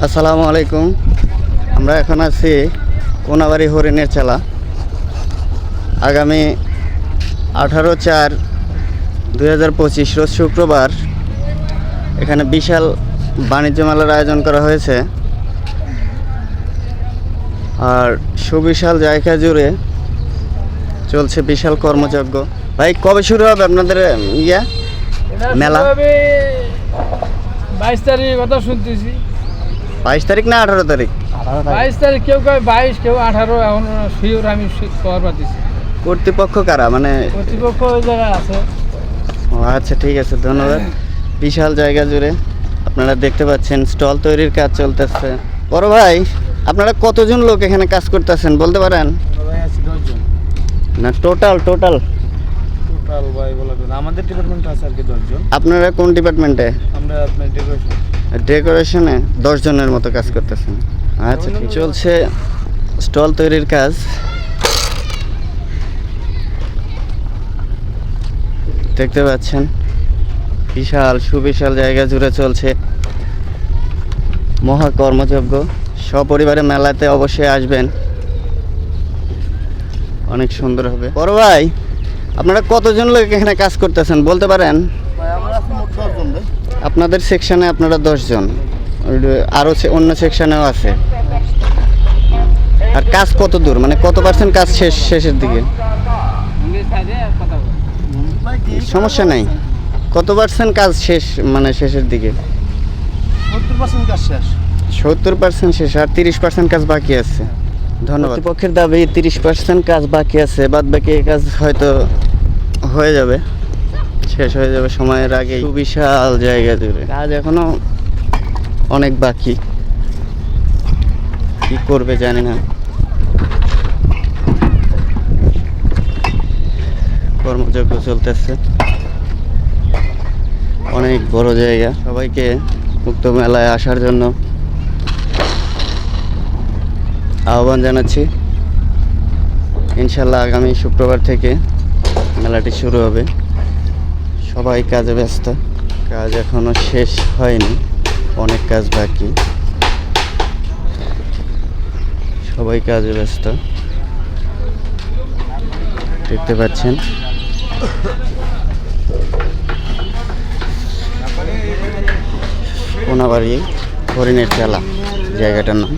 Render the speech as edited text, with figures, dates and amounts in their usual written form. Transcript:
আসসালামু আলাইকুম। আমরা এখন আছি কোনাবাড়ি হরিণের চালা। আগামী 18/4/2025 রোজ শুক্রবার এখানে বিশাল বাণিজ্য মেলার আয়োজন করা হয়েছে। আর সুবিশাল জায়গা জুড়ে চলছে বিশাল কর্মযজ্ঞ। ভাই, কবে শুরু হবে আপনাদের মেলা? 22 তারিখ কথা শুনতেছি। 22 তারিখ না 18 তারিখ? 22 তারিখ, কেউ কয় 22, কেউ 18। এখন শিওর আমি খবর পাচ্ছি। কর্তৃপক্ষ কারা? মানে কর্তৃপক্ষ ওই জায়গায় আছে। ও আচ্ছা, ঠিক আছে, ধন্যবাদ। বিশাল জায়গা জুড়ে আপনারা দেখতে পাচ্ছেন স্টল তৈরির কাজ চলতেছে। বড় ভাই, আপনারা কতজন লোক এখানে কাজ করতেছেন বলতে পারেন? না, টোটাল ভাই বলবেন, আমাদের ডিপার্টমেন্টে আছে আর কি 10 জন। আপনারা কোন ডিপার্টমেন্টে? আমরা আপনার ডেকোরেশনে 10 জনের মতো কাজ করতেছেন। আচ্ছা, ঠিক চলছে স্টল তৈরির কাজ। দেখতে পাচ্ছেন বিশাল সুবিশাল জায়গা জুড়ে চলছে মহা কর্মযজ্ঞ। সপরিবারে মেলাতে অবশ্যই আসবেন, অনেক সুন্দর হবে। বড় ভাই, আপনারা কতজন লোক এখানে কাজ করতেছেন বলতে পারেন? আপনাদের সেকশনে আপনারা 10 জন, আরও অন্য সেকশনেও আছে। আর কাজ কত দূর, মানে কত পার্সেন্ট কাজ শেষের দিকে? সমস্যা নাই, কত পার্সেন্ট কাজ শেষ, মানে শেষের দিকে? 70% কাজ শেষ। 70% শেষ, আর 30% কাজ বাকি আছে। ধন্যবাদ। কর্তৃপক্ষের দাবি 30% কাজ বাকি আছে, বাদ বাকি কাজ হয়তো হয়ে যাবে, শেষ হয়ে যাবে সময়ের আগে। বিশাল জায়গা জুড়ে কাজ এখনো অনেক বাকি, কি করবে জানি না। কর্মযজ্ঞ চলতেছে, অনেক বড় জায়গা। সবাইকে উক্ত মেলায় আসার জন্য আহ্বান জানাচ্ছি। ইনশাল্লাহ আগামী শুক্রবার থেকে মেলাটি শুরু হবে। সবাই কাজে ব্যস্ত, কাজ এখনো শেষ হয়নি, অনেক কাজ বাকি। সবাই কাজে ব্যস্ত, দেখতে পাচ্ছেন। কোনাবাড়ি হরিণের চালা জায়গাটার নাম।